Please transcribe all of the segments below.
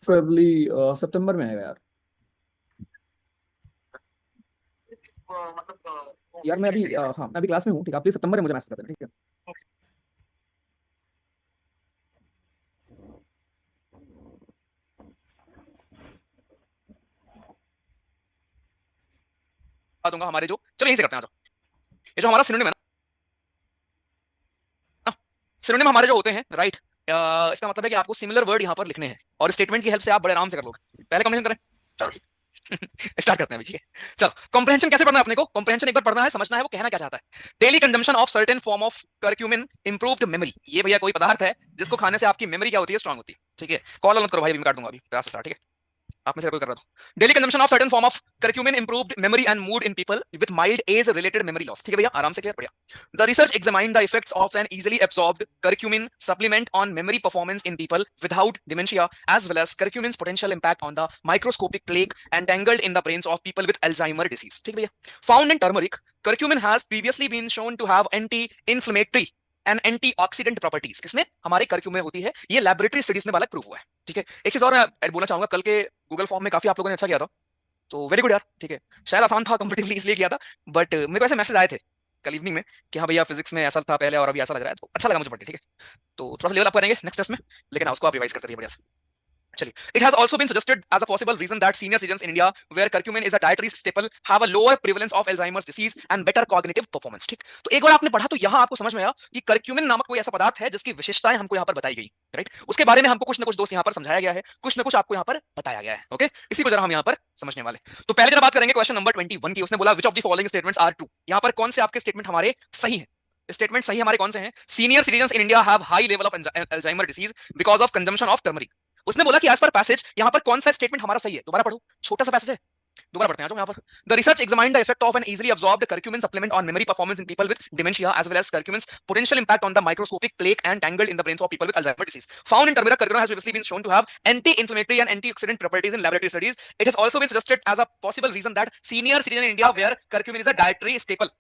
Probably सितंबर में आएगा यार। यार मैं अभी हाँ मैं अभी क्लास में हूँ, ठीक है, आप प्लीज सितंबर में मुझे मैसेज कर देना, ठीक है। बता दूंगा हमारे जो, चलो यहीं से करते हैं, आ जाओ। ये जो हमारा सिनोनिम है ना, सिनोनिम हमारे जो होते हैं, राइट, इसका मतलब है कि आपको सिमिलर वर्ड यहाँ पर लिखने हैं और स्टेटमेंट की हेल्प से आप बड़े आराम से कर लोगे। पहले कॉम्प्रिहेंशन करें, चलो स्टार्ट करते हैं अभी, ठीक है। चलो कॉम्प्रिहेंशन कैसे पढ़ना है अपने को, कॉम्प्रिहेंशन एक बार पढ़ना है, समझना है वो कहना क्या चाहता है। Daily consumption of certain form of curcumin improved memory. ये भैया कोई पदार्थ है जिसको खाने से आपकी मेमोरी क्या होती है, स्ट्रांग होती है, ठीक है। कॉल मत करो भाई, अभी मैं काट दूंगा अभी क्लास से, ठीक है। आप में से कोई कर रहा था। Daily consumption of certain form of curcumin improved memory and mood in people with mild age related memory loss. ठीक है भैया, आराम से क्लियर, बढ़िया। The research examined the effects of an easily absorbed curcumin supplement on memory performance in people without dementia, as well as curcumin's potential impact on the microscopic plaque entangled in the brains of people with Alzheimer disease. ठीक है भैया। Found in turmeric, curcumin has previously been shown to have anti-inflammatory and antioxidant properties. किसमें, हमारे करक्यूम में होती है, ये laboratory studies में बालक प्रूव हुआ है, ठीक है। एक चीज और मैं बोलना चाहूंगा, कल के गूगल फॉर्म में काफी आप लोगों ने अच्छा किया था, तो वेरी गुड यार, ठीक है। शायद आसान था कंपेटिवली इसलिए किया था, बट मेरे को ऐसे मैसेज आए थे कल इवनिंग में कि हाँ भैया फिजिक्स में ऐसा था पहले और अभी ऐसा लग रहा है, तो अच्छा लगा मुझे पढ़ के, ठीक है। तो थोड़ा सा लेवल अप करेंगे नेक्स्ट टेस्ट में, लेकिन हाँ, उसको आप रिवाइज करते रहिए बढ़िया से। चलिए, it has also been suggested as a possible reason that senior citizens in India, where curcumin is a dietary staple, have a lower prevalence of Alzheimer's disease and better cognitive performance। ठीक, तो एक बार आपने पढ़ा तो यहाँ आपको समझ में आया कि करक्यूमिन नामक कोई ऐसा पदार्थ है जिसकी विशेषताएं हमको यहाँ पर बताई गई, राइट। उसके बारे में हमको कुछ ना कुछ दोस्त यहाँ पर समझाया गया है, कुछ ना कुछ आपको यहाँ पर बताया गया है, ओके। इसी को जरा हम यहाँ पर समझने वाले। तो पहले जरा बात करेंगे क्वेश्चन नंबर 21 की। उसने बोला which of the following statements are true. यहाँ पर कौन से आपके स्टेटमेंट हमारे सही है, स्टेटमेंट सही हमारे कौन से हैं। Senior citizen in India have high level of Alzheimer disease because of consumption of turmeric. उसने बोला कि एज पर पैसेज यहाँ पर कौन सा स्टेटमेंट हमारा सही है, दोबारा पढ़ो, छोटा सा पैसेज है, दोबारा पढ़ते हैं यहाँ पर। The research examined the effect of an easily absorbed curcumin supplement on memory performance in people with dementia, as well as curcumin's potential impact on the microscopic plaque and tangled in the brains of people with Alzheimer disease. Found in turmeric, curcumin has previously been shown to have anti-inflammatory and antioxidant properties in laboratory studies. It has also been suggested as a possible reason that senior citizen in India, where curcumin is a dietary staple,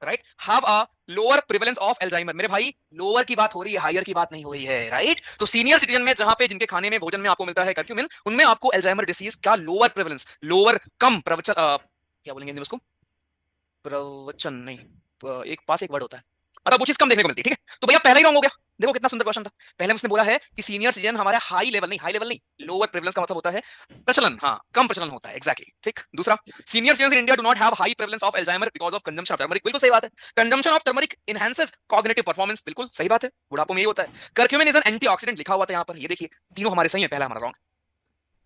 right, have a lower prevalence of Alzheimer. मेरे भाई, lower की बात हो रही है, higher की बात नहीं हो रही है, राइट। तो सीनियर सिटीजन में जहां पे जिनके खाने में भोजन में आपको मिलता है करक्यूमिन, उनमें आपको एल्जाइमर डिसीज का लोअर प्रिवेलेंस, लोअर कम प्रवचन, क्या बोलेंगे हिंदी में उसको, प्रवचन नहीं, एक पास एक वर्ड होता है, मतलब वो चीज कम देखने को मिलती है, ठीक है। तो भैया पहला ही रॉन्ग हो गया। देखो कितना सुंदर क्वेश्चन था। पहले उसने बोला है कि सीनियर सिटीजन हमारे हाई लेवल नहीं, हाई लेवल नहीं, लोअर प्रेवलेंस का मतलब होता है प्रचलन, हाँ कम प्रचलन होता है, एग्जैक्टली, ठीक। दूसरा, senior citizen in India do not have high prevalence of Alzheimer because of consumption of turmeric. बिल्कुल सही बात है। Consumption of turmeric enhances cognitive performance, बिल्कुल सही बात है, बुढ़ापो में यही होता है। करक्यूमिन इज एन एंटीऑक्सीडेंट लिखा हुआ था यहाँ पर, ये देखिए तीनों हमारे सही है, पहला हमारा रॉन्ग।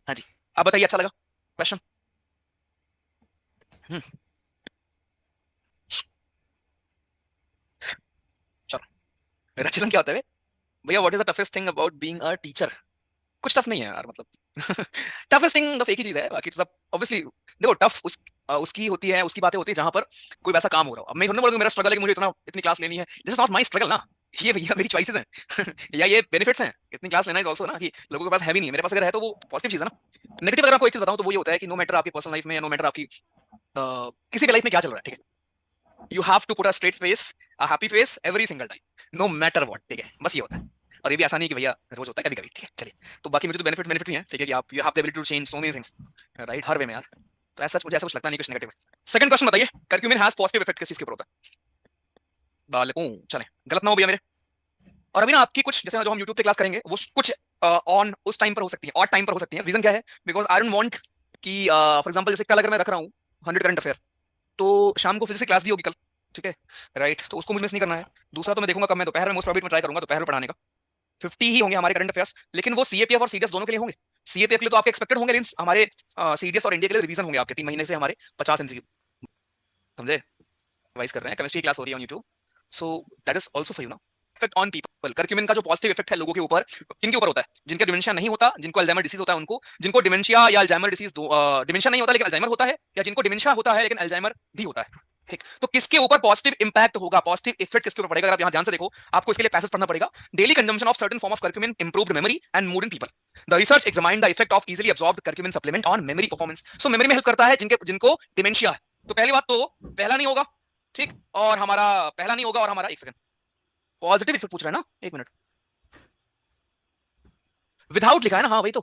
हाँ जी, आप बताइए, अच्छा लगा क्वेश्चन। चलो, रचलन क्या होता है भैया, what is the toughest thing about being a teacher. कुछ टफ नहीं है यार, मतलब टफेस्ट थिंग बस एक ही चीज है, बाकी तो सब ऑब्वियसली। देखो टफ उसकी होती है, उसकी बातें होती है जहां पर कोई वैसा काम हो रहा हो। अब मैं थोड़ा बोलूंगा मेरा स्ट्रगल है कि मुझे इतनी क्लास लेनी है, this is not my struggle ना। ये भैया मेरी चॉइसेस हैं या ये बेनिफिट्स हैं, इतनी क्लास लेना इज ऑल्सो ना, कि लोगों के पास है भी नहीं, मेरे पास अगर है तो वो पॉजिटिव चीज है ना। नेगेटिव अगर आपको एक चीज बताऊं तो वो ये होता है कि नो मैटर आपकी पर्सनल लाइफ में या नो मैटर आपकी किसी भी लाइफ में क्या चल रहा है, ठीक है, you have to put a straight face, a happy face every single time, no matter what, ठीक है, बस ये होता है। और ये भी आसानी है कि भैया रोज होता है, कभी कभी, ठीक है। चलिए, तो बाकी मुझे तो बेनिफिट्स ही हैं, ठीक है, कि आप you have the ability to change so many things, right, हर वे में यार। तो ऐसा मुझे ऐसा कुछ लगता नहीं कुछ नेगेटिव है। सेकंड क्वेश्चन बताइए, करक्यूमिन हैज पॉजिटिव इफेक्ट किस चीज के ऊपर होता है बालकों। चले, गलत ना हो भैया मेरे। और अभी ना आपकी कुछ जैसे जो हम यूट्यूब पे क्लास करेंगे वो कुछ ऑन उस टाइम पर हो सकती है, और टाइम पर हो सकती है। रीजन क्या है, बिकॉज आई डोंट वांट कि फॉर एग्जांपल जैसे कल अगर मैं रख रहा हूँ 100 करंट अफेयर, तो शाम को फिजिक्स की क्लास भी होगी कल, ठीक है, राइट, तो उसको मुझे मिस नहीं करना है। दूसरा तो मैं देखूंगा कब, मैं दोपहर में मोस्ट प्रॉब्ली मैं ट्राई करूंगा दोपहर में पढ़ाने का। 50 ही होंगे हमारे करंट अफेयर्स, लेकिन वो सीएपीएफ और सीडीएस दोनों के लिए होंगे। सीएपीएफ के लिए तो आपके एक्सपेक्टेड होंगे, लेकिन हमारे सीडीएस और इंडिया के लिए रिवीजन होंगे आपके 3 महीने से हमारे 50 एमसीक्यू, समझे, रिवाइज कर रहे हैं। केमिस्ट्री की क्लास हो रही है on YouTube, so that is also for you ना। इफेक्ट ऑन पीपल, करक्यूमिन का जो पॉजिटिव इफेक्ट है लोगों के ऊपर, किनके ऊपर होता है, जिनके डिमेंशिया नहीं होता, जिनको अल्जाइमर डिसीज होता है उनको, जिनको डिमेंशिया या अल्जाइमर डिसीज, डिमेंशिया नहीं होता लेकिन अल्जाइमर होता है, या जिनको डिमेंशिया होता है लेकिन अल्जाइमर भी होता है, ठीक। तो किसके ऊपर पॉजिटिव इंपैक्ट होगा, पॉजिटिव इफेक्ट किसके ऊपर पड़ेगा, अगर आप यहां ध्यान से देखो, आपको इसके लिए पैसेज पढ़ना पड़ेगा। Daily consumption of certain form of curcumin improved memory and mood in people. The research examined the effect of easily absorbed curcumin supplement on memory performance. So memory में हेल्प करता है जिनके जिनको डिमेंशिया है। तो पहली बात तो पहला नहीं होगा, ठीक, और हमारा पहला नहीं होगा, और हमारा एक सेकंड पॉजिटिव इफेक्ट पूछ रहा है ना, एक मिनट, विदाउट लिखा है ना, हाँ वही तो।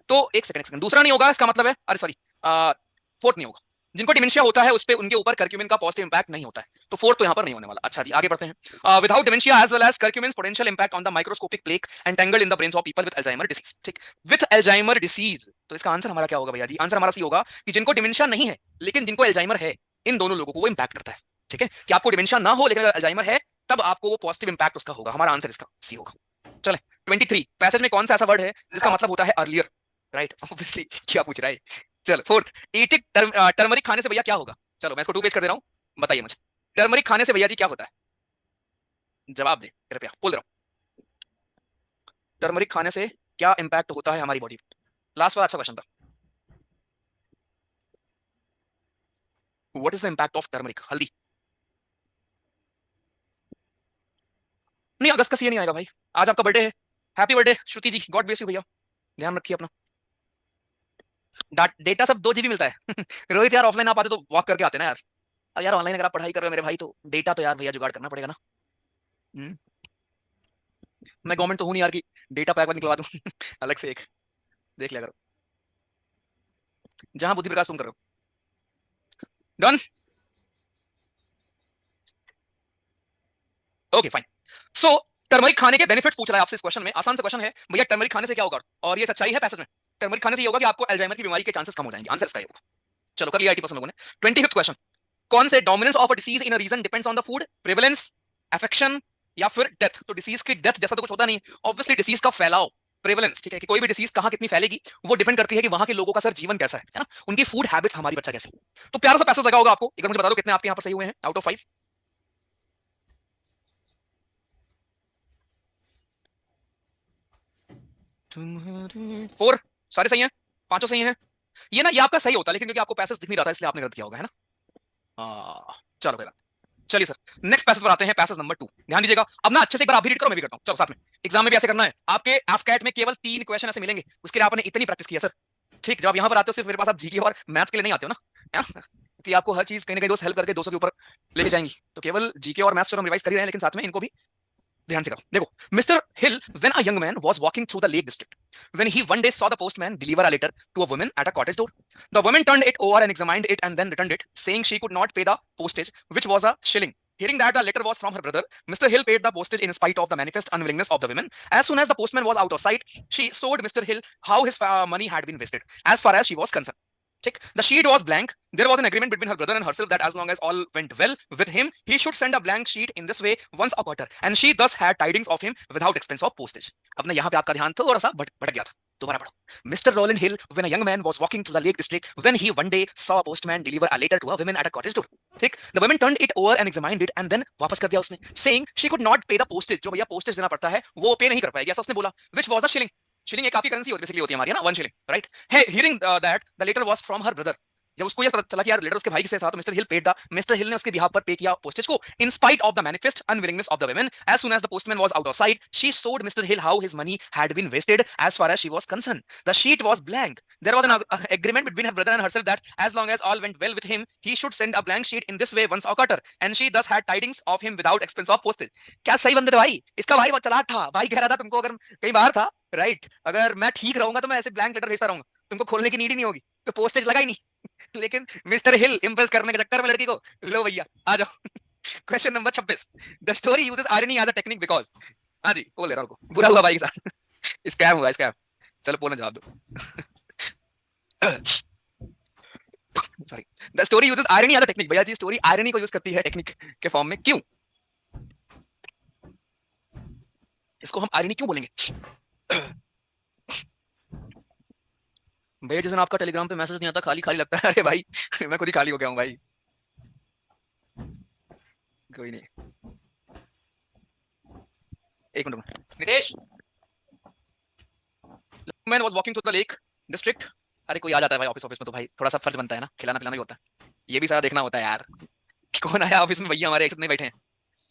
तो एक सेकंड दूसरा नहीं होगा, इसका मतलब है, अरे सॉरी, फोर्थ नहीं होगा। जिनको डिमेंशिया होता है उस पे उनके ऊपर कर्क्यूमिन का पॉजिटिव इंपैक्ट नहीं होता है, तो फोर्थ तो यहाँ पर नहीं होने वाला। अच्छा जी, आगे बढ़ते हैं। Without dementia as well as curcumin's potential impact on the microscopic plaque entangled in the brains of people with Alzheimer disease. ठीक, विद अल्जाइमर डिसीज, तो इसका आंसर हमारा क्या होगा भैया जी? आंसर हमारा सी होगा कि जिनको डिमेंशिया नहीं है लेकिन जिनको अल्जाइमर है, इन दोनों लोगों को वो इंपैक्ट करता है। ठीक है, कि आपको डिमेंशिया ना हो लेकिन अगर अल्जाइमर है तब आपको वो पॉजिटिव इंपैक्ट उसका होगा। हमारा आंसर इसका सी होगा। चले 23, पैसेज में कौन सा ऐसा वर्ड है जिसका मतलब होता है अर्लियर? Right, obviously. क्या पूछ रहा है? चलो फोर्थ, ईटिक टर्मरिक खाने से भैया क्या होगा? चलो मैं इसको 2 पेज कर दे रहा हूं, बताइए मुझे, टर्मरिक खाने से भैया जी क्या होता है? जवाब दे कृपया, बोल रहा हूं, टर्मरिक खाने से क्या इंपैक्ट होता है हमारी बॉडी पे? लास्ट वाला अच्छा क्वेश्चन था। What is the impact of turmeric, हल्दी? नहीं, अगस्त का सी नहीं आएगा भाई। आज आपका बर्थडे है, happy birthday Shruti ji, God bless you भैया, ध्यान रखिए अपना। डेटा सब 2 GB मिलता है। रोहित यार ऑफलाइन आप आते तो वॉक करके आते ना यार। अब यार ऑनलाइन अगर आप पढ़ाई कर रहे हो मेरे भाई तो डेटा तो यार भैया जुगाड़ करना पड़ेगा ना। हम्म, मैं गवर्नमेंट तो हूं नहीं यार कि डेटा पैक निकलवा दूं। अलग से एक देख लिया करो, जहां बुद्धि प्रकाश तुम कर रहे हो। Done, okay fine. So turmeric खाने के बेनिफिट्स पूछ रहा है आपसे इस क्वेश्चन में। आसान सा क्वेश्चन है भैया, टर्मरिक खाने से क्या होगा? और ये सच्चाई है पैसेज में, टर्मरिक खाने से ये होगा कि आपको अल्जाइमर की बीमारी के चांसेस कम हो जाएंगे। आंसर इसका ही होगा। चलो कर लिया 80% लोगों ने। 25th क्वेश्चन, कौन से dominance of a disease in a region depends on the food? Prevalence, affection या फिर डेथ? तो डिसीज की डेथ जैसा तो कुछ होता नहीं, ऑब्वियसली डिसीज का फैलाव, प्रेवलेंस। ठीक है, कि कोई भी डिसीज कहां कितनी फैलेगी वो डिपेंड करती है कि वहां के लोगों का सर जीवन कैसा है ना, उनकी फूड हैबिट्स हमारी बच्चा कैसे। तो प्यारा सा पैसेज लगा होगा आपको, एक बार मुझे बता दो कितने आपके यहाँ पर सही हुए हैं आउट ऑफ 5? 4 सारे सही हैं, पांचों सही हैं। ये ना, ये आपका सही होता लेकिन क्योंकि आपको पैसेज दिख नहीं रहा था इसलिए आपने गलत किया होगा, है ना। चलो कोई बात। चलिए सर, नेक्स्ट पैसेज पर आते हैं, पैसेज नंबर 2। ध्यान दीजिएगा अब ना, अच्छे से एक बार आप भी रीड करो, मैं भी करता हूं, चलो साथ में। एग्जाम में भी ऐसे करना है, आपके एफकैट में केवल 3 क्वेश्चन ऐसे मिलेंगे, उसके लिए आपने इतनी प्रैक्टिस की है सर। ठीक, जब आप यहाँ पर आते हो सिर्फ मेरे पास आप जीके और मैथ्स के लिए नहीं आते हो ना, है ना? क्योंकि आपको हर चीज कहीं ना कहीं दोस्त हेल्प करके 200 के ऊपर लेके जाएंगी, तो केवल जीके और मैथ्स हम रिवाइज कर ही रहे हैं लेकिन साथ में इनको भी ध्यान से करो। देखो, mister Hill when a young man was walking through the Lake District when he one day saw the postman deliver a letter to a woman at a cottage door. The woman turned it over and examined it and then returned it, saying she could not pay the postage, which was a shilling. Hearing that the letter was from her brother, Mr. Hill paid the postage in spite of the manifest unwillingness of the woman. As soon as the postman was out of sight, she showed Mr. Hill how his money had been wasted, as far as she was concerned. Tick. The sheet was blank. There was an agreement between her brother and herself that as long as all went well with him, he should send a blank sheet in this way once a quarter, and she thus had tidings of him without expense of postage. अब ना यहाँ पे आपका ध्यान थोड़ा सा भटक गया था, दोबारा पढ़ो। Mr. Roland Hill, when a young man was walking through the Lake District, when he one day saw a postman deliver a letter to a woman at a cottage door. ठीक, the woman turned it over and examined it and then वापस कर दिया उसने, saying she could not pay the postage, जो भैया postage देना पड़ता है वो पे नहीं कर पाएगी, ऐसा उसने बोला, which was a shilling. Shilling एक आपकी करेंसी बेसिकली होती है हमारी, है ना, 1 shilling, right. He hearing that the letter was from her brother, जब उसको ये पता चला कि यार लेटर उसके भाई से था, तो mister Hill paid the, mister Hill ने उसके बिहाफ पर पे किया पोस्टेज को, in spite of the manifest unwillingness of the woman. As soon as the postman was out of sight, she showed Mr. Hill how his money had been wasted as far as she was concerned. The sheet was blank. There was an agreement between her brother and herself that as long as all went well with him, he should send a blank sheet in this way once a quarter, and she thus had tidings of him without expense of postage. क्या सही बंदे थे भाई, इसका भाई बहुत चालाक था, भाई कह रहा था तुमको अगर कहीं बाहर था, राइट, अगर मैं ठीक रहूंगा तो मैं ऐसे ब्लैंक लेटर भेजता रहूंगा, तुमको खोलने की नीड ही नहीं होगी, तो पोस्टेज लगा ही नहीं। लेकिन मिस्टर हिल इंप्रेस करने के चक्कर में लड़की को, लो भैया आ जाओ। Question number 26, the story uses irony as a technique because, हाँ जी बोल रहा हूँ, बुरा हुआ भाई के साथ। स्कैम हुआ, स्कैम। चलो पूर्ण जवाब दो। Sorry, the story uses irony as a technique, भैया जी स्टोरी आयरनी को यूज करती है टेक्निक के फॉर्म में, क्यों? इसको हम आयरनी क्यों बोलेंगे? भैया जिस दिन आपका टेलीग्राम पे मैसेज नहीं आता खाली खाली लगता है, अरे भाई मैं खुद ही खाली हो गया हूँ भाई। कोई नहीं, एक minute Nitesh. Man was walking through the Lake district, अरे कोई आ जाता है भाई ऑफिस ऑफिस में तो भाई थोड़ा सा फर्ज बनता है ना, खिलाना पिलाना भी होता है, ये भी सारा देखना होता है यार कि कौन आया ऑफिस में, भैया हमारे एक साथ नहीं बैठे हैं,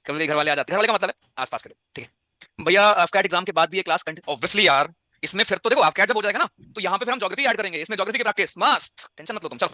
कभी घर वाले आ जाते हैं, घर वाले का मतलब है आसपास के लोग, ठीक है भैया। आफ्टर एग्जाम के बाद भी ये क्लास ऑब्वियसली यार इसमें फिर तो देखो आप जब हो जाएगा ना, तो यहाँ पे फिर हम ज्योग्राफी ऐड करेंगे, इसमें ज्योग्राफी की प्रैक्टिस मस्त, टेंशन मत लो तुम। चलो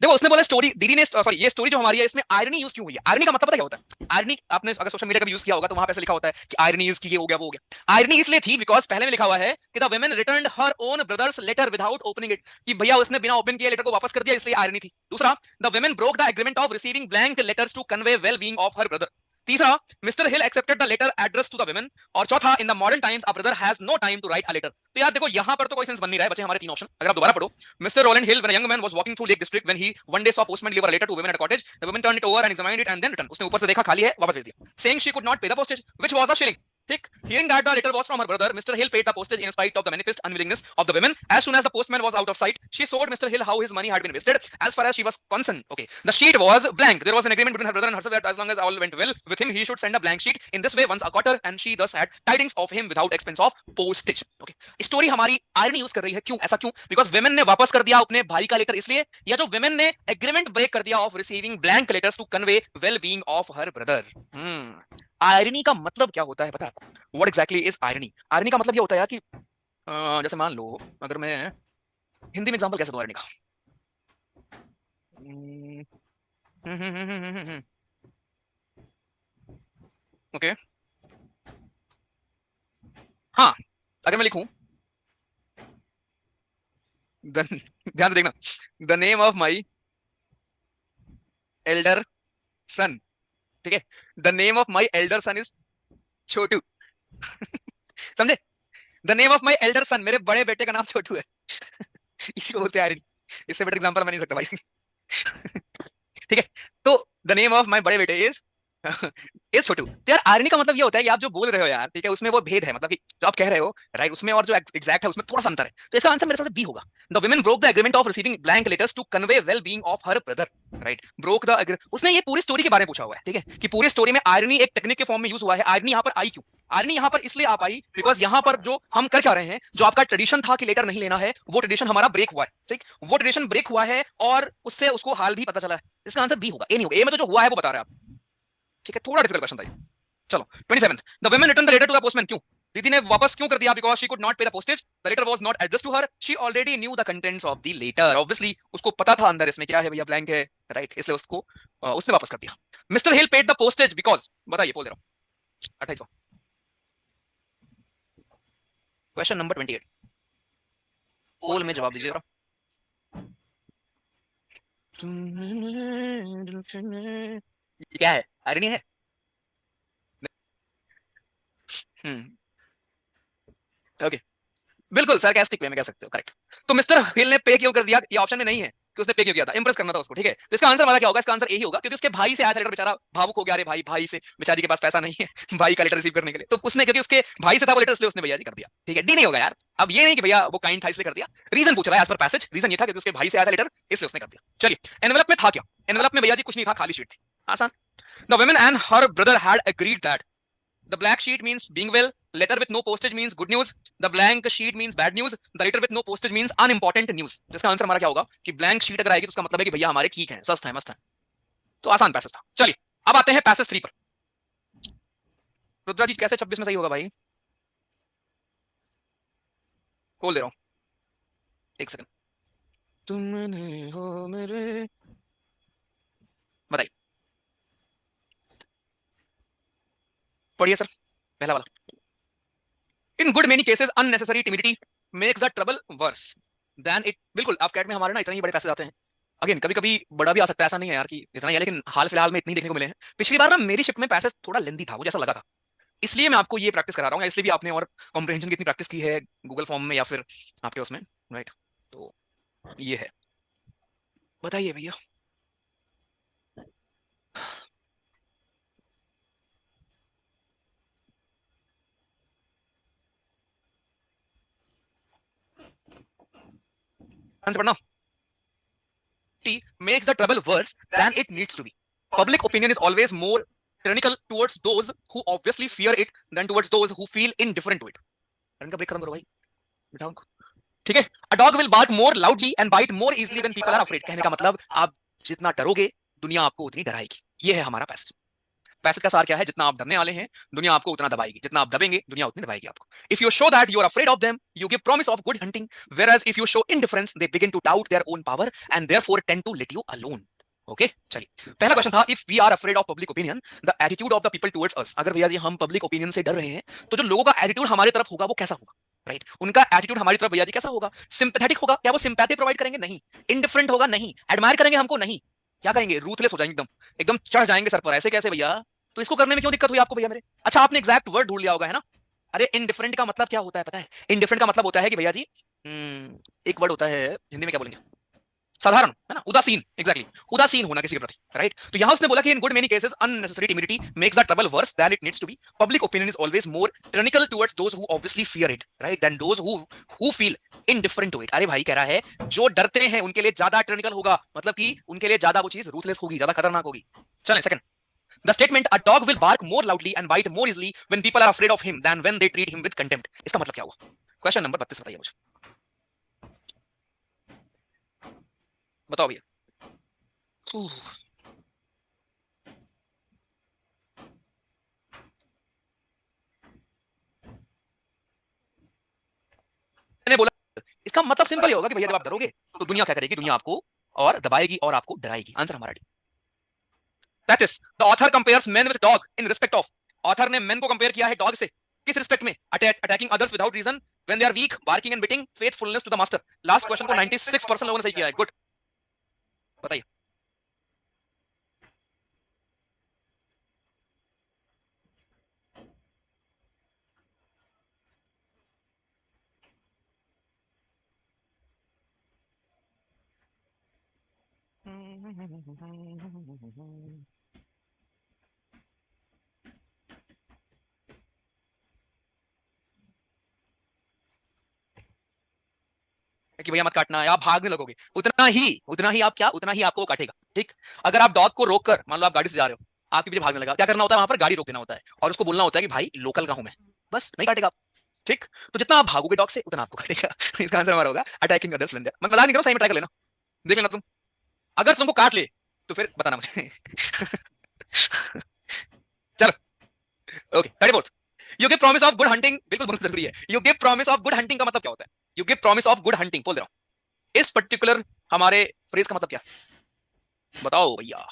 देखो, उसने बोला स्टोरी, दीदी ने सॉरी ये स्टोरी जो हमारी है इसमें आयरनी यूज क्यों हुई है। आयरनी का मतलब पता क्या होता है? आयरनी आपने अगर सोशल मीडिया का यूज किया होगा तो वहां पे ऐसे लिखा होता है कि आयरनी यूज की, ये हो गया वो हो गया। आयरनी इसलिए थी बिकॉज पहले में लिखा हुआ है कि the women returned her own brother's letter without opening it, कि भैया उसने बिना ओपन किए लेटर को वापस कर दिया, इसलिए आयरनी थी। दूसरा, the women broke the agreement of receiving blank letters to convey well being of her brother. तीसरा, mister Hill accepted the letter address to the women. और चौथा, in the modern times a brother has no time to write a letter. तो यार देखो यहां पर तो कोई सेंस बन नहीं रहा है, बच्चे हमारे तीन ऑप्शन अगर आप दोबारा पढ़ो। Mister Roland Hill when a young man was walking through Lake District when he one day saw postman deliver a letter to women at a cottage, the woman turned it over and examined it and then return. उसने ऊपर से देखा खाली है, वापस भेज दिया, saying she could not pay the postage which was a shilling. ठीक, hearing that the letter was from her brother, Mr. Hill paid the postage in spite of the manifest unwillingness of the women. As soon as the postman was out of sight, she showed Mr. Hill how his money had been wasted. As far as she was concerned, okay, the sheet was blank. There was an agreement between her brother and herself that as long as all went well with him, he should send a blank sheet. In this way, once a quarter, and she thus had tidings of him without expense of postage. Okay, story हमारी irony use कर रही है, क्यों ऐसा क्यों? Because women ने वापस कर दिया अपने भाई का लेटर इसलिए, या जो women ने एग्रीमेंट ब्रेक कर दिया of receiving blank letters to convey well being of her brother. Irony का मतलब क्या होता है पता है आपको? What exactly is irony? Irony का मतलब ये होता है यार कि जैसे मान लो, अगर मैं हिंदी में एग्जांपल कैसे दूं आयरनी का? ओके, हाँ, अगर मैं लिखूं ध्यान से देखना, the name of my elder son, ठीक है, the name of my elder son is Chhotu. समझे? The name of my elder son, मेरे बड़े बेटे का नाम छोटू है। इसी को बोलते हैं आयरनी, इससे बेटर एग्जांपल मैं नहीं सकता भाई। ठीक है, तो द नेम ऑफ माई बड़े बेटे इज इज छोटू। तो यार आयरनी का मतलब ये होता है कि आप जो बोल रहे हो यार, ठीक है, उसमें वो भेद है, मतलब कि जो आप कह रहे हो राइट, उसमें और जो एग्जैक्ट है उसमें थोड़ा सा अंतर है। तो इसका आंसर मेरे हिसाब से बी होगा, the women broke the agreement of receiving blank letters to convey well being of her brother. Right, broke the, उसने ये पूरी स्टोरी के बारे में पूछा हुआ है, ठीक है, कि पूरी स्टोरी में आयरनी एक टेक्निक के फॉर्म में यूज हुआ है। आयरनी यहाँ पर आई क्यों? आयरनी यहाँ पर इसलिए आ पाई बिकॉज यहाँ पर जो हम कर क्या रहे हैं, जो आपका ट्रेडिशन था कि लेटर नहीं लेना है, वो ट्रेडिशन हमारा ब्रेक हुआ है। ठीक, वो ट्रेडिशन ब्रेक हुआ है और उससे उसको हाल भी पता चला है। इसका आंसर बी होगा, ए नहीं होगा। ए में तो जो हुआ है वो बता रहे हैं आप। ठीक है, थोड़ा डिफिकल्ट क्वेश्चन था ये। चलो 27th, the women return the letter to the postman. क्यों दीदी ने वापस क्यों कर दिया? Because she could not pay the postage, the letter was not addressed to her, she already knew the contents of the letter. Obviously उसको पता था अंदर इसमें क्या है भैया, ब्लैंक है, राइट, इसलिए उसको उसने वापस कर दिया। Mister Hill paid the postage because, बताइए, बोल दे रहा हूं 28। क्वेश्चन नंबर 28, पोल में जवाब दीजिए। क्या है? आयरनी है? ओके, बिल्कुल सरकास्टिक वे में कह सकते हो, करेक्ट। तो मिस्टर हिल ने पे क्यों कर दिया? ये ऑप्शन में नहीं है कि उसने पे क्यों किया था, इंप्रेस करना था उसको, ठीक है। तो इसका आंसर हमारा क्या होगा? इसका आंसर यही होगा क्योंकि उसके भाई से आया था लेटर, बेचारा भावुक हो गया, अरे भाई, भाई से बेचारी के पास पैसा नहीं है भाई का लेटर रिसीव करने के लिए, तो उसने, क्योंकि उसके भाई से था वो लेटर, इसलिए उसने भैया जी कर दिया। ठीक है, डी नहीं होगा यार। अब ये नहीं कि भैया वो काइंड था इसलिए कर दिया, रीजन पूछ रहा है एज पर पैसेज, रीजन ये था क्योंकि उसके भाई से आया था लेटर, इसलिए उसने कर दिया। चलिए, एनवेलप में था क्या? एनवेलप में भैया जी कुछ नहीं था, खाली शीट थी, आसान। The women and her brother had agreed that the black sheet means being well, letter with no postage means good news, the blank sheet means bad news, the letter with no postage means unimportant news। जिसका answer हमारा क्या होगा कि blank sheet अगर आएगी तो उसका मतलब है कि भैया हमारे ठीक है, सस्त है, मस्त है। तो आसान पैसेज था। चलिए अब आते हैं पैसेज 3 पर। रुद्रा जी कैसे 26 में सही होगा भाई? खोल दे रहा हूं, एक सेकंड। तुमने हो मेरे, बताइए, पढ़िए सर, पहला वाला। इन good many cases unnecessary timidity makes the trouble worse than it. बिल्कुल, आप कैट में हमारे ना इतने ही बड़े पैसे आते हैं, अगेन कभी कभी बड़ा भी आ सकता है, ऐसा नहीं है यार कि इतना ही है, लेकिन हाल फिलहाल में इतनी देखने को मिले हैं। पिछली बार ना मेरी शिफ्ट में पैसे थोड़ा लेंदी था, मुझे ऐसा लगा था, इसलिए मैं आपको ये प्रैक्टिस करा रहा हूँ, इसलिए भी आपने और कॉम्प्रिहेंशन की इतनी प्रैक्टिस की है गूगल फॉर्म में या फिर आपके उसमें, राइट। तो ये है, बताइए भैया। आंसर पढ़ना। makes the trouble worse than it needs to be. Public opinion is always more tyrannical towards those who obviously fear it than towards those who feel indifferent to it. इनका break खत्म करो भाई, बिठाओ उनको। ठीक है, a dog will bark more loudly and bite more easily when people are afraid। कहने का मतलब आप जितना डरोगे दुनिया आपको उतनी डराएगी। ये है हमारा पैसेज। पैसेज का सार क्या है? जितना आप डरने वाले हैं दुनिया आपको उतना दबाएगी, जितना आप दबेंगे दुनिया उतनी दबाएगी आपको. If you show that you are afraid of them you give promise of good hunting, whereas if you show indifference they begin to doubt their own power and therefore tend to let you alone. Okay चलिए, पहला question था if we are afraid of public opinion the attitude of the people towards us. अगर भैया जी हम public opinion से डर रहे हैं तो जो लोगों का एटीट्यूड हमारी तरफ होगा वो कैसा होगा? राइट उनका एटीट्यूड हमारी तरफ भैया जी कैसा होगा? सिंपैथेटिक होगा? क्या वो सिंपैथी प्रोवाइड करेंगे? नहीं. इंडिफरेंट होगा? नहीं. एडमायर करेंगे हमको? नहीं. क्या करेंगे? रूथलेस हो जाएंगे, एकदम एकदम चढ़ जाएंगे सर पर. ऐसे कैसे भैया? तो इसको करने में क्यों दिक्कत हुई आपको भैया मेरे? अच्छा आपने एग्जैक्ट वर्ड ढूंढ लिया होगा, है ना? अरे इनडिफरेंट का मतलब क्या होता है पता है? इनडिफरेंट का मतलब होता है कि भैया जी एक वर्ड होता है हिंदी में क्या बोलेंगे, साधारण, है ना? उदासीन. एग्जैक्टली उदासीन होना किसी के प्रति. राइट तो यहां उसने बोला कि in good many cases unnecessary timidity makes the trouble worse than it needs to be. Public opinion is always more tyrannical towards those who obviously fear it, right, than those who feel indifferent to it. अरे भाई कह रहा है जो डरते हैं उनके लिए ज्यादा टिरनिकल होगा, मतलब कि उनके लिए ज्यादा वो चीज रूथलेस होगी, ज्यादा खतरनाक होगी. चलें second. The statement a dog will bark more loudly and bite more easily when people are afraid of him than when they treat him with contempt. इसका मतलब क्या हुआ? क्वेश्चन नंबर 32 बताइए मुझे. बताओ भैया. मैंने बोला इसका मतलब सिंपल ही होगा कि भैया जब आप डरोगे तो दुनिया क्या करेगी? दुनिया आपको और दबाएगी और आपको डराएगी. आंसर हमारा D. That is, the author compares men with dog in respect of. Author ने men को कंपेयर किया है डॉग से. किस रिस्पेक्ट में? Attacking others without reason when they are weak, barking and biting, faithfulness to the master. Last question को 96% लोगों ने सही किया है. गुड. बताइए. कि भैया मत काटना, आप भागने लगोगे उतना ही आप क्या, उतना ही आपको वो काटेगा. ठीक. अगर आप डॉग को रोककर, मान लो आप गाड़ी से जा रहे हो, आपके पीछे भागने लगा, क्या करना होता है? वहां पर गाड़ी रोक देना होता है और उसको बोलना होता है कि भाई लोकल का हूं मैं, बस नहीं काटेगा. ठीक. तो जितना आप भागोगे डॉग से उतना आपको काटेगा. इसका आंसर हमारा होगा अटैकिंग अदर्स व्हेन दे, मैं मजाक नहीं कर रहा हूं, सही में ट्राई कर लेना, देख लेना तुम. अगर तुमको काट ले तो फिर बताना मुझे. चलो okay. 34th. You give promise of good hunting. बिल्कुल बहुत जरूरी है. You give promise of good hunting का मतलब क्या होता है? You give promise of good hunting बोल दे रहा हूं. इस पर्टिकुलर हमारे फ्रेज का मतलब क्या है? बताओ भैया.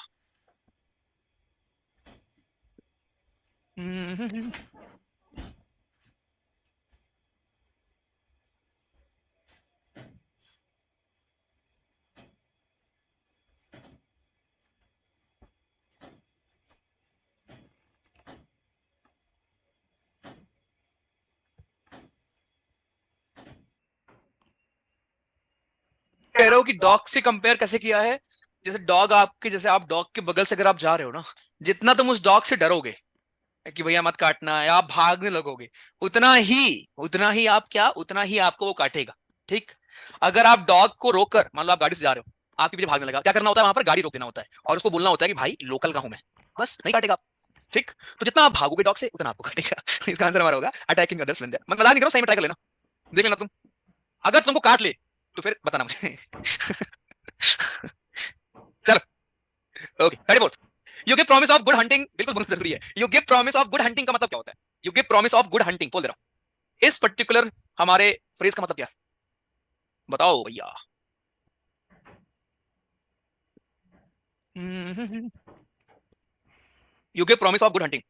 कह रहे हो कि डॉग से कंपेयर कैसे किया है? जैसे डॉग आपके, जैसे आप डॉग के बगल से अगर आप जा रहे हो ना, जितना तुम उस डॉग से डरोगे कि भैया मत काटना या आप भागने लगोगे, उतना ही आप क्या, उतना ही आपको वो काटेगा. ठीक. अगर आप डॉग को रोककर, मान लो आप गाड़ी से जा रहे हो, आपके पीछे भागने लगा, क्या करना होता है? वहां पर गाड़ी रोक देना होता है और उसको बोलना होता है कि भाई लोकल का हूं मैं, बस नहीं काटेगा. ठीक. तो जितना आप भागोगे डॉग से उतना आपको काटेगा. इसका आंसर हमारा होगा अटैकिंग अदर्स व्हेन दे, मैं मजाक नहीं कर रहा हूं, सही में ट्राई कर लेना, देख लेना तुम. अगर तुमको काट ले तो फिर बताना मुझे. चलो okay. 34th. You give promise of good hunting. बिल्कुल बहुत जरूरी है. You give promise of good hunting का मतलब क्या होता है? You give promise of good hunting बोल दे रहा हूं. इस पर्टिकुलर हमारे फ्रेज का मतलब क्या है? बताओ भैया. You give promise of good hunting.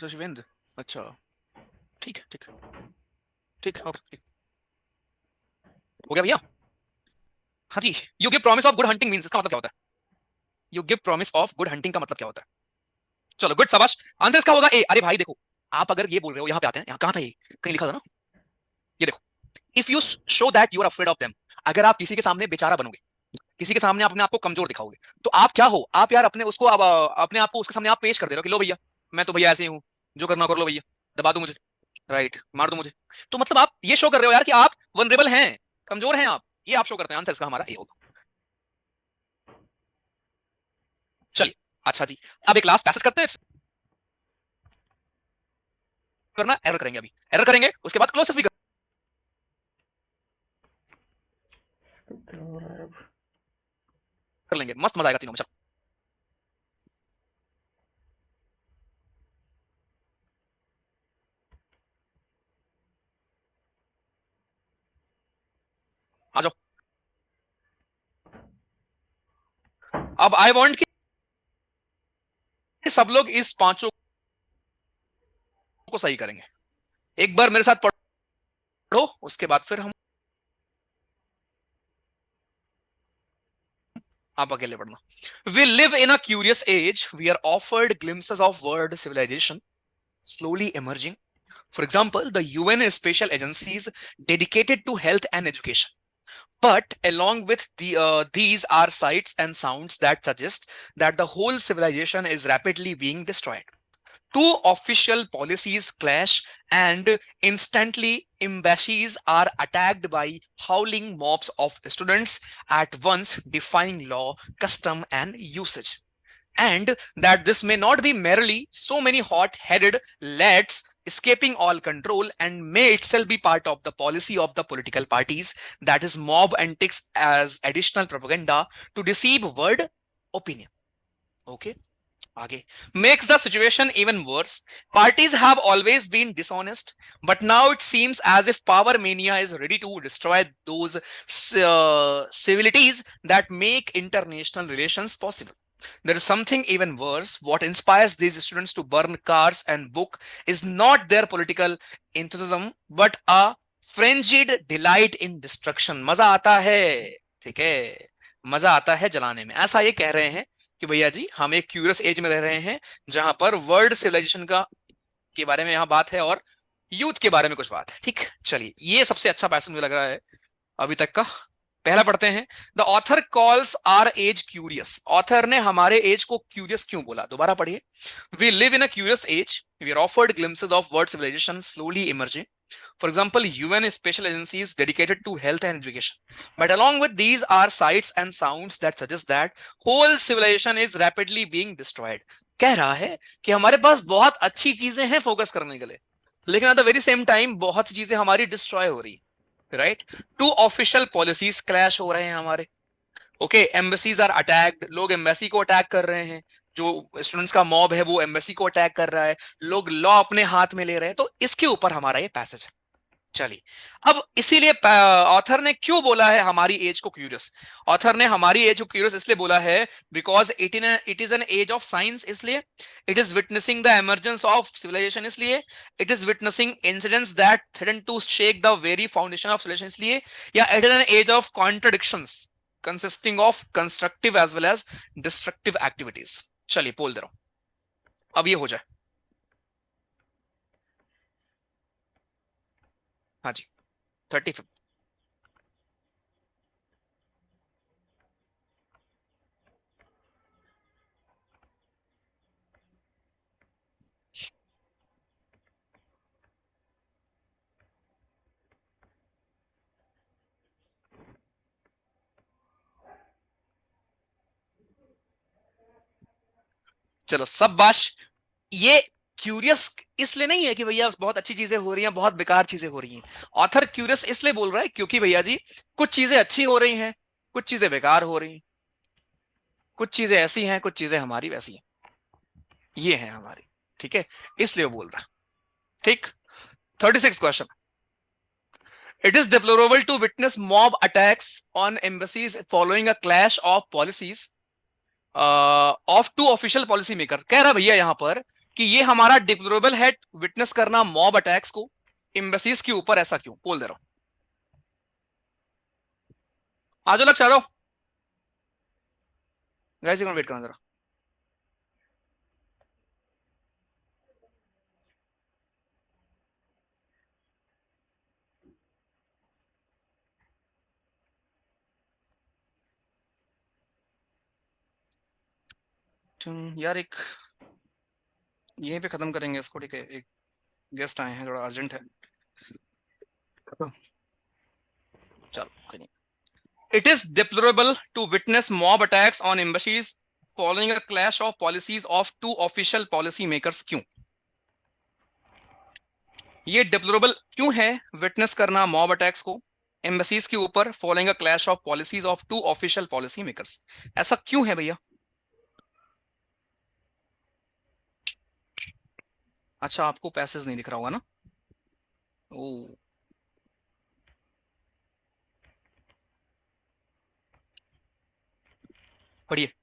Shivendra. अच्छा ठीक है, ठीक ठीक ओके ठीक. हो गया भैया. हाँ जी. You give promise of good hunting means, इसका मतलब क्या होता है? You give promise of good hunting का मतलब क्या होता है? चलो गुड, शाबाश. आंसर इसका होगा ए. अरे भाई देखो, आप अगर ये बोल रहे हो, यहाँ पे आते हैं, यहाँ कहाँ था ये, कहीं लिखा था ना, ये देखो. If you show that you are afraid of them, अगर आप किसी के सामने बेचारा बनोगे, किसी के सामने अपने आप को कमजोर दिखाओगे, तो आप क्या हो? आप यार अपने उसको अपने आप को उसके सामने आप पेश कर दे रहे हो कि लो भैया मैं तो भैया ऐसे ही हूँ, जो करना कर लो भैया, दबा दो मुझे, राइट, मार दो मुझे. तो मतलब आप ये शो कर रहे हो यार कि आप वनरेबल हैं, कमजोर हैं आप, ये आप शो करते हैं. आंसर इसका हमारा ए होगा. चलिए अच्छा जी, अब एक लास्ट पैसेज करते हैं. करना, एरर करेंगे, अभी एरर करेंगे, उसके बाद क्लोजेस्ट भी कर लेंगे, मस्त मजा आएगा तीनों में। चलो आ जाओ। अब आई वांट कि सब लोग इस पांचों को सही करेंगे। एक बार मेरे साथ पढ़ो, उसके बाद फिर हम आप अकेले पढ़ना। We live in a curious age. We are offered glimpses of world civilization slowly emerging. For example, the UN special agencies dedicated to health and education. But along with these are sights and sounds that suggest that the whole civilization is rapidly being destroyed. Two official policies clash, and instantly embassies are attacked by howling mobs of students, at once defying law, custom, and usage. And that this may not be merely so many hot-headed lads escaping all control, and may itself be part of the policy of the political parties, that is mob antics as additional propaganda to deceive world opinion. Okay. आगे, makes the situation even worse. Parties have always been dishonest, but now it seems as if power mania is ready to destroy those civilities that make international relations possible. There is something even worse. What inspires these students to burn cars and book is not their political enthusiasm, but a frenzied delight in destruction. मजा आता है, ठीक है, मजा आता है जलाने में, ऐसा ये कह रहे हैं कि भैया जी हम एक क्यूरियस एज में रह रहे हैं जहां पर वर्ल्ड सिविलाइजेशन का के बारे में यहां बात है और यूथ के बारे में कुछ बात है। ठीक, चलिए ये सबसे अच्छा पैसेज मुझे लग रहा है अभी तक का। पहला पढ़ते हैं। The author calls our age curious. Author ने हमारे एज को क्यूरियस क्यों बोला, दोबारा पढ़िए। We live in a curious age, we are offered glimpses of world civilization slowly emerging. For example, UN special agencies dedicated to health and education. But along with these are sights and sounds that suggest that whole civilization is rapidly being destroyed. कह रहा है कि हमारे पास बहुत अच्छी चीजें हैं focus करने के लिए, लेकिन at the very same time बहुत सी चीजें हमारी डिस्ट्रॉय हो रही, right. Two official policies clash हो रहे हैं हमारे। ओके, एम्बेसीज आर अटैक्ड, लोग एम्बेसी को अटैक कर रहे हैं, जो स्टूडेंट्स का मॉब है वो एम्बेसी को अटैक कर रहा है, लोग लॉ अपने हाथ में ले रहे हैं। तो इसके ऊपर हमारा ये पैसेज है। चलिए, अब इसीलिए ऑथर ने क्यों बोला है हमारी एज को क्यूरियस। ऑथर ने हमारी एज को क्यूरियस इसलिए बोला है because it is an age of science, इसलिए it is witnessing the emergence of civilization, इसलिए it is witnessing incidents that threaten to shake the very foundation of civilization, इसलिए, या it is an age of contradictions consisting of constructive as well as destructive activities. चलिए बोल दे रहा हूं, अब ये हो जाए। हाँ जी, 35। चलो सबबाश। ये क्यूरियस इसलिए नहीं है कि भैया बहुत अच्छी चीजें हो रही हैं, बहुत बेकार चीजें हो रही हैं। ऑथर क्यूरियस इसलिए बोल रहा है क्योंकि भैया जी कुछ चीजें अच्छी हो रही हैं, कुछ चीजें बेकार हो रही हैं, कुछ चीजें ऐसी हैं, कुछ चीजें हमारी वैसी हैं, ये है हमारी, ठीक है, इसलिए वो बोल रहा है। ठीक, 36 question. It is deplorable to witness mob attacks on embassies following a clash of policies of two official policy maker. कह रहा भैया यहां पर कि ये हमारा डिप्लोरेबल है विटनेस करना मॉब अटैक्स को एम्बेसीज के ऊपर, ऐसा क्यों बोल दे रहा हूं। आ जाओ लक्ष्य, आ जाओ गाइस, वेट करना जरा। यार एक यहीं पे खत्म करेंगे इसको, ठीक है, एक गेस्ट आए हैं, थोड़ा अर्जेंट है। चलो, it is deplorable to witness mob attacks on embassies following a clash of policies of two official policy makers. क्यों? ये डिप्लोरेबल क्यों है विटनेस करना मॉब अटैक्स को एम्बेसीज के ऊपर following a clash of policies of two official policy makers? ऐसा क्यों है भैया? अच्छा, आपको पैसेज नहीं दिख रहा होगा ना? ओ, पढ़िए।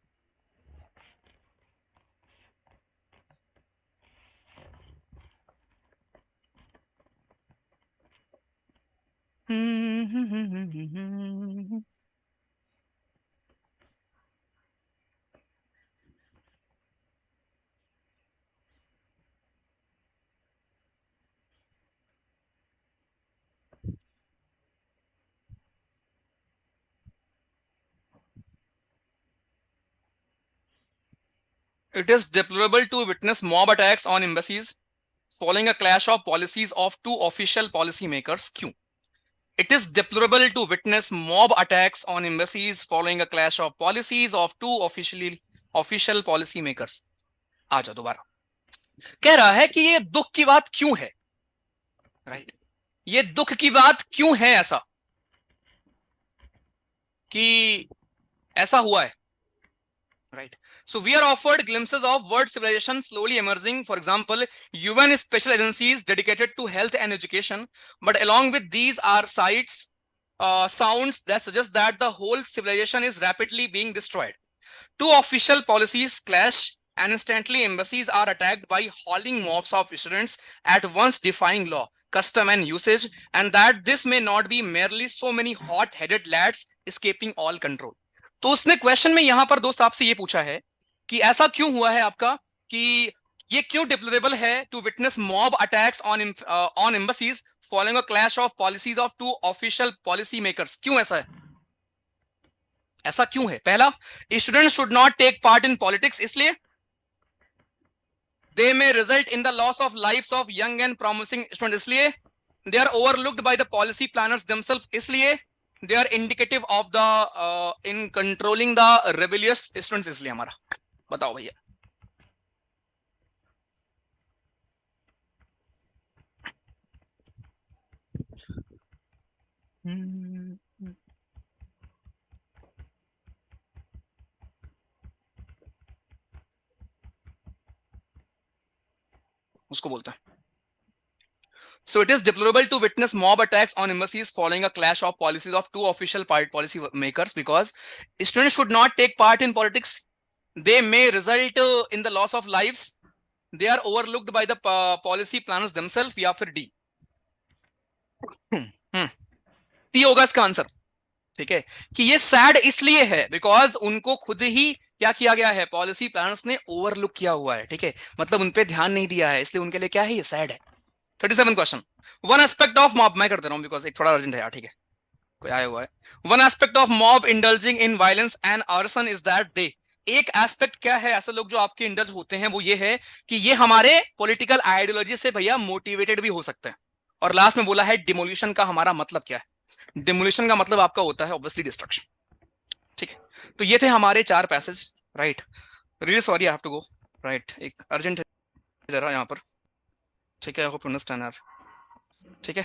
It is deplorable to witness mob attacks on embassies following a clash of policies of two official policy makers. क्यों? It is deplorable to witness mob attacks on embassies following a clash of policies of two official policy makers. आ जाओ दोबारा। कह रहा है कि ये दुख की बात क्यों है, राइट? ये दुख की बात क्यों है ऐसा कि ऐसा हुआ है, right? So we are offered glimpses of world civilization slowly emerging. For example, UN special agencies dedicated to health and education, but along with these are sights, sounds that suggest that the whole civilization is rapidly being destroyed. Two official policies clash, and instantly embassies are attacked by howling mobs of students, at once defying law, custom and usage, and that this may not be merely so many hot-headed lads escaping all control. तो उसने question में यहां पर दोस्त आपसे ये पूछा है कि ऐसा क्यों हुआ है आपका, कि ये क्यों डिप्लोरेबल है to witness mob attacks on embassies following a clash of policies of two official policy makers? क्यों ऐसा है? ऐसा क्यों है? पहला, student should not take part in politics, इसलिए they may result in the loss of lives of young and promising student, इसलिए they are overlooked by the policy planners themselves, इसलिए they are indicative of the in controlling the rebellious students, इसलिए हमारा। बताओ भैया। उसको बोलता है So it is deplorable to witness mob attacks on embassies following a clash of policies of two official policy makers, because students should not take part in politics. They may result in the loss of lives. They are overlooked by the policy planners themselves, या फिर D? सी होगा इसका answer, ठीक है? कि ये sad इसलिए है बिकॉज उनको खुद ही क्या किया गया है, पॉलिसी प्लानर्स ने ओवरलुक किया हुआ है, ठीक है? मतलब उन पे ध्यान नहीं दिया है, इसलिए उनके लिए क्या है, ये सैड है। 37 question. One aspect of mob, मैं कर दे रहा हूं बिकॉज एक थोड़ा अर्जेंट है यार, ठीक है? कोई आया हुआ है। One aspect of mob indulging in violence and arson is that they, एक एस्पेक्ट क्या है ऐसे लोग जो आपके इंडल्ज होते हैं, वो ये है कि ये हमारे पॉलिटिकल आइडियोलॉजी से भैया मोटिवेटेड भी हो सकते हैं। और लास्ट में बोला है डिमोलिशन का हमारा मतलब क्या है? डिमोलिशन का मतलब आपका होता है ऑब्वियसली डिस्ट्रक्शन, ठीक है? तो ये थे हमारे 4 passage, right? Really sorry I have to go, right? एक अर्जेंट है जरा यहाँ पर, ठीक है? आई होप यू अंडरस्टैंड यार, ठीक है?